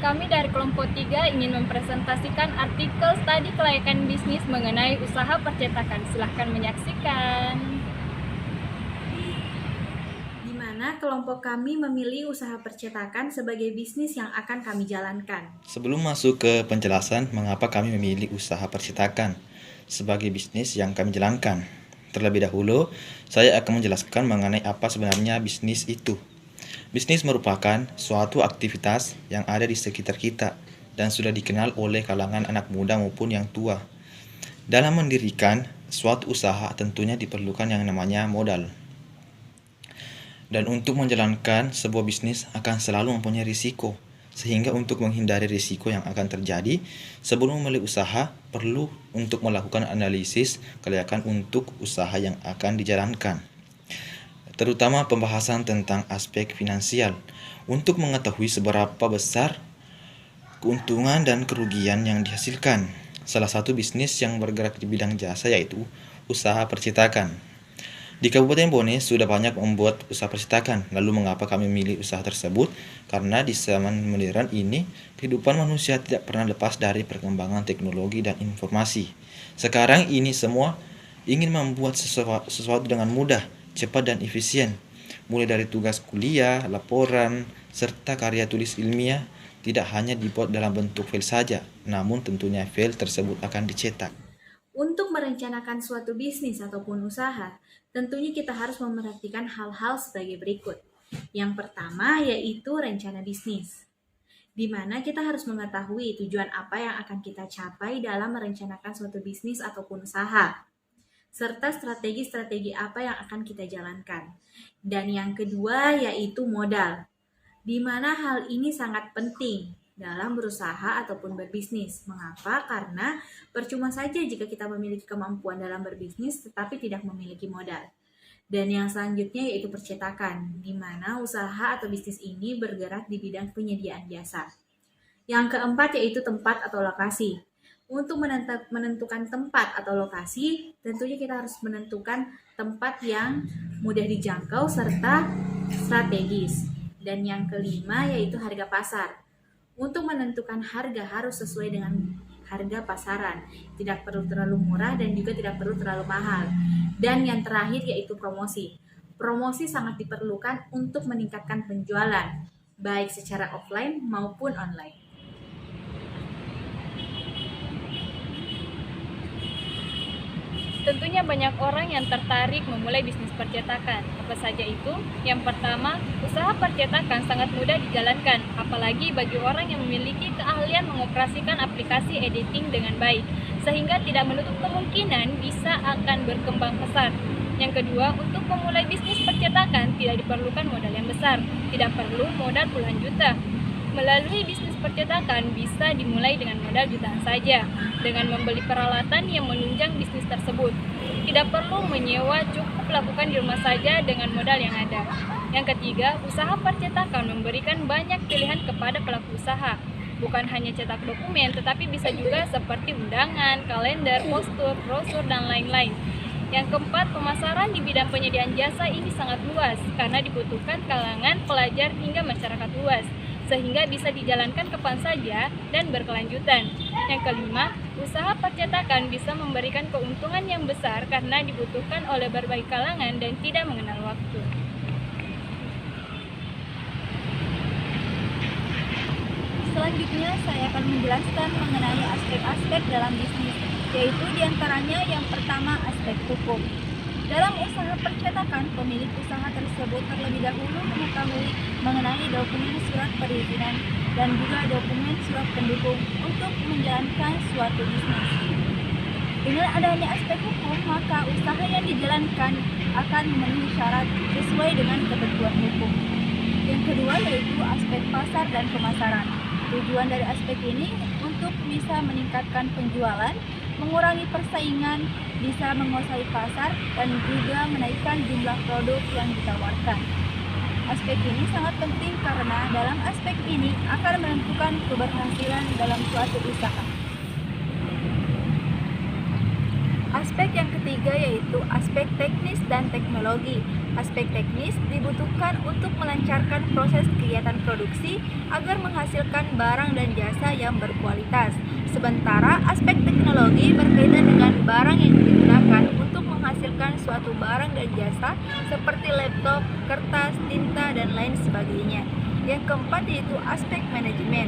Kami dari kelompok 3 ingin mempresentasikan artikel studi kelayakan bisnis mengenai usaha percetakan. Silahkan menyaksikan. Di mana kelompok kami memilih usaha percetakan sebagai bisnis yang akan kami jalankan. Sebelum masuk ke penjelasan mengapa kami memilih usaha percetakan sebagai bisnis yang kami jalankan, terlebih dahulu saya akan menjelaskan mengenai apa sebenarnya bisnis itu. Bisnis merupakan suatu aktivitas yang ada di sekitar kita dan sudah dikenal oleh kalangan anak muda maupun yang tua. Dalam mendirikan suatu usaha tentunya diperlukan yang namanya modal. Dan untuk menjalankan sebuah bisnis akan selalu mempunyai risiko. Sehingga untuk menghindari risiko yang akan terjadi, sebelum memulai usaha perlu untuk melakukan analisis kelayakan untuk usaha yang akan dijalankan, terutama pembahasan tentang aspek finansial untuk mengetahui seberapa besar keuntungan dan kerugian yang dihasilkan. Salah satu bisnis yang bergerak di bidang jasa yaitu usaha percetakan. Di Kabupaten Bone sudah banyak membuat usaha percetakan. Lalu mengapa kami memilih usaha tersebut? Karena di zaman modern ini kehidupan manusia tidak pernah lepas dari perkembangan teknologi dan informasi. Sekarang ini semua ingin membuat sesuatu dengan mudah, cepat dan efisien. Mulai dari tugas kuliah, laporan, serta karya tulis ilmiah tidak hanya dibuat dalam bentuk file saja, namun tentunya file tersebut akan dicetak. Untuk merencanakan suatu bisnis ataupun usaha, tentunya kita harus memperhatikan hal-hal sebagai berikut. Yang pertama yaitu rencana bisnis, di mana kita harus mengetahui tujuan apa yang akan kita capai dalam merencanakan suatu bisnis ataupun usaha, serta strategi-strategi apa yang akan kita jalankan. Dan yang kedua yaitu modal, di mana hal ini sangat penting dalam berusaha ataupun berbisnis. Mengapa? Karena percuma saja jika kita memiliki kemampuan dalam berbisnis tetapi tidak memiliki modal. Dan yang selanjutnya yaitu percetakan, di mana usaha atau bisnis ini bergerak di bidang penyediaan jasa. Yang keempat yaitu tempat atau lokasi. Untuk menentukan tempat atau lokasi, tentunya kita harus menentukan tempat yang mudah dijangkau serta strategis. Dan yang kelima yaitu harga pasar. Untuk menentukan harga harus sesuai dengan harga pasaran. Tidak perlu terlalu murah dan juga tidak perlu terlalu mahal. Dan yang terakhir yaitu promosi. Promosi sangat diperlukan untuk meningkatkan penjualan, baik secara offline maupun online. Tentunya banyak orang yang tertarik memulai bisnis percetakan. Apa saja itu? Yang pertama, usaha percetakan sangat mudah dijalankan, apalagi bagi orang yang memiliki keahlian mengoperasikan aplikasi editing dengan baik, sehingga tidak menutup kemungkinan bisa akan berkembang pesat. Yang kedua, untuk memulai bisnis percetakan tidak diperlukan modal yang besar, tidak perlu modal puluhan juta. Melalui bisnis percetakan bisa dimulai dengan modal jutaan saja, dengan membeli peralatan yang menunjang bisnis tersebut. Tidak perlu menyewa, cukup lakukan di rumah saja dengan modal yang ada. Yang ketiga, usaha percetakan memberikan banyak pilihan kepada pelaku usaha. Bukan hanya cetak dokumen, tetapi bisa juga seperti undangan, kalender, postur, brosur, dan lain-lain. Yang keempat, pemasaran di bidang penyediaan jasa ini sangat luas, karena dibutuhkan kalangan pelajar hingga masyarakat luas, sehingga bisa dijalankan kapan saja dan berkelanjutan. Yang kelima, usaha percetakan bisa memberikan keuntungan yang besar karena dibutuhkan oleh berbagai kalangan dan tidak mengenal waktu. Selanjutnya, saya akan menjelaskan mengenai aspek-aspek dalam bisnis, yaitu diantaranya yang pertama aspek hukum. Dalam usaha percetakan, pemilik usaha tersebut terlebih dahulu mengetahui mengenai dokumen surat perizinan dan juga dokumen surat pendukung untuk menjalankan suatu bisnis. Dengan adanya aspek hukum, maka usaha yang dijalankan akan memenuhi syarat sesuai dengan ketentuan hukum. Yang kedua yaitu aspek pasar dan pemasaran. Tujuan dari aspek ini untuk bisa meningkatkan penjualan, mengurangi persaingan, bisa menguasai pasar, dan juga menaikkan jumlah produk yang ditawarkan. Aspek ini sangat penting karena dalam aspek ini akan menentukan keberhasilan dalam suatu usaha. Aspek yang ketiga yaitu aspek teknis dan teknologi. Aspek teknis dibutuhkan untuk melancarkan proses kegiatan produksi agar menghasilkan barang dan jasa yang berkualitas. Sementara aspek teknologi berkaitan dengan barang yang digunakan untuk menghasilkan suatu barang dan jasa seperti laptop, kertas, tinta, dan lain sebagainya. Yang keempat yaitu aspek manajemen.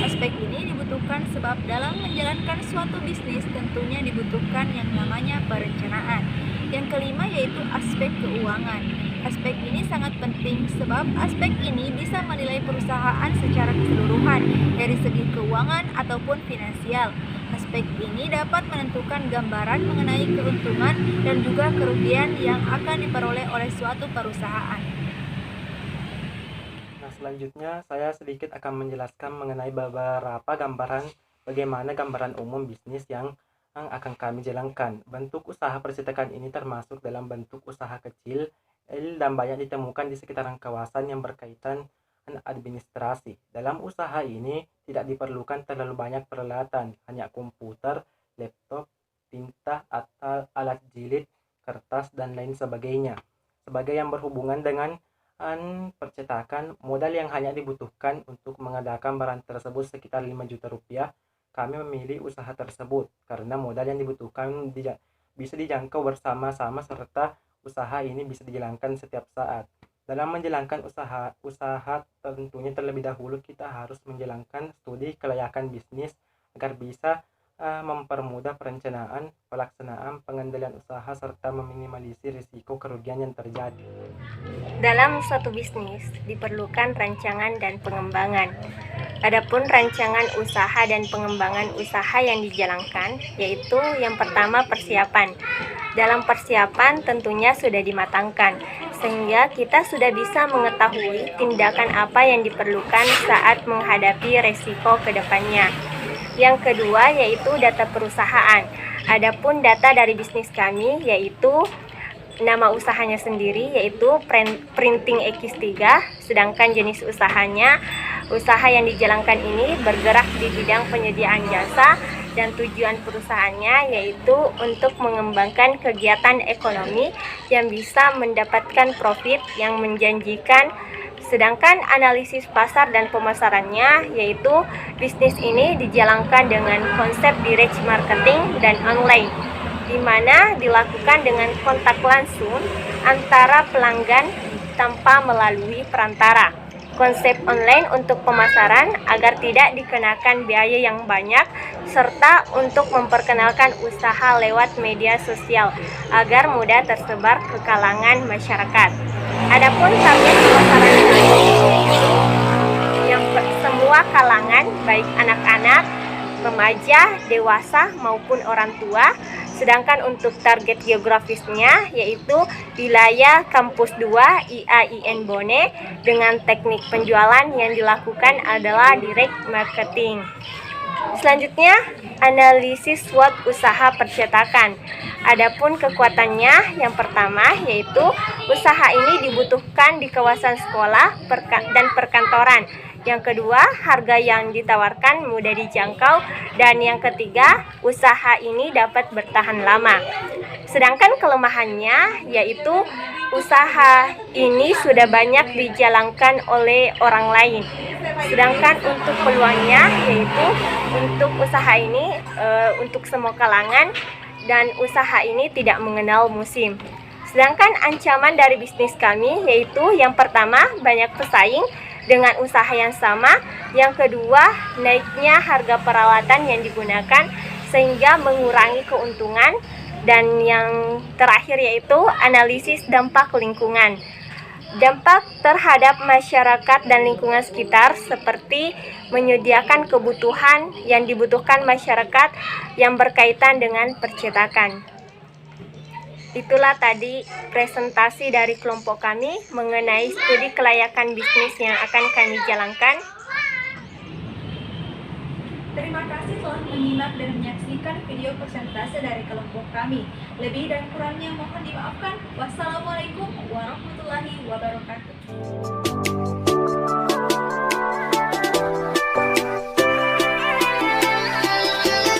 Aspek ini dibutuhkan sebab dalam menjalankan suatu bisnis tentunya dibutuhkan yang namanya perencanaan. Yang kelima yaitu aspek keuangan. Aspek ini sangat penting sebab aspek ini bisa menilai perusahaan secara keseluruhan dari segi keuangan ataupun finansial. Aspek ini dapat menentukan gambaran mengenai keuntungan dan juga kerugian yang akan diperoleh oleh suatu perusahaan. Selanjutnya, saya sedikit akan menjelaskan mengenai beberapa gambaran bagaimana gambaran umum bisnis yang akan kami jalankan. Bentuk usaha percetakan ini termasuk dalam bentuk usaha kecil dan banyak ditemukan di sekitaran kawasan yang berkaitan dengan administrasi. Dalam usaha ini tidak diperlukan terlalu banyak peralatan, hanya komputer, laptop, tinta, atau alat jilid, kertas, dan lain sebagainya. Sebagai yang berhubungan dengan percetakan, modal yang hanya dibutuhkan untuk mengadakan barang tersebut sekitar 5 juta rupiah. Kami memilih usaha tersebut karena modal yang dibutuhkan bisa dijangkau bersama-sama serta usaha ini bisa dijalankan setiap saat. Dalam menjalankan usaha tentunya terlebih dahulu kita harus menjalankan studi kelayakan bisnis agar bisa mempermudah perencanaan, pelaksanaan, pengendalian usaha, serta meminimalisir risiko kerugian yang terjadi. Dalam suatu bisnis diperlukan rancangan dan pengembangan. Adapun rancangan usaha dan pengembangan usaha yang dijalankan yaitu yang pertama persiapan. Dalam persiapan tentunya sudah dimatangkan sehingga kita sudah bisa mengetahui tindakan apa yang diperlukan saat menghadapi resiko ke depannya. Yang kedua yaitu data perusahaan. Adapun data dari bisnis kami yaitu nama usahanya sendiri yaitu Printing X3, sedangkan jenis usahanya, usaha yang dijalankan ini bergerak di bidang penyediaan jasa dan tujuan perusahaannya yaitu untuk mengembangkan kegiatan ekonomi yang bisa mendapatkan profit yang menjanjikan. Sedangkan analisis pasar dan pemasarannya yaitu bisnis ini dijalankan dengan konsep direct marketing dan online, di mana dilakukan dengan kontak langsung antara pelanggan tanpa melalui perantara. Konsep online untuk pemasaran agar tidak dikenakan biaya yang banyak serta untuk memperkenalkan usaha lewat media sosial agar mudah tersebar ke kalangan masyarakat. Adapun target pemasaran yang semua kalangan baik anak-anak, remaja, dewasa maupun orang tua. Sedangkan untuk target geografisnya yaitu wilayah Kampus 2 IAIN Bone dengan teknik penjualan yang dilakukan adalah direct marketing. Selanjutnya, analisis SWOT usaha percetakan. Adapun kekuatannya yang pertama yaitu usaha ini dibutuhkan di kawasan sekolah dan perkantoran. Yang kedua, harga yang ditawarkan mudah dijangkau. Dan yang ketiga, usaha ini dapat bertahan lama. Sedangkan kelemahannya yaitu usaha ini sudah banyak dijalankan oleh orang lain. Sedangkan untuk peluangnya yaitu untuk usaha ini untuk semua kalangan dan usaha ini tidak mengenal musim. Sedangkan ancaman dari bisnis kami yaitu yang pertama banyak pesaing dengan usaha yang sama, yang kedua naiknya harga peralatan yang digunakan sehingga mengurangi keuntungan, dan yang terakhir yaitu analisis dampak lingkungan. Dampak terhadap masyarakat dan lingkungan sekitar seperti menyediakan kebutuhan yang dibutuhkan masyarakat yang berkaitan dengan percetakan. Itulah tadi presentasi dari kelompok kami mengenai studi kelayakan bisnis yang akan kami jalankan. Terima kasih telah menyimak dan menyaksikan video presentase dari kelompok kami. Lebih dan kurangnya mohon dimaafkan. Wassalamualaikum warahmatullahi wabarakatuh.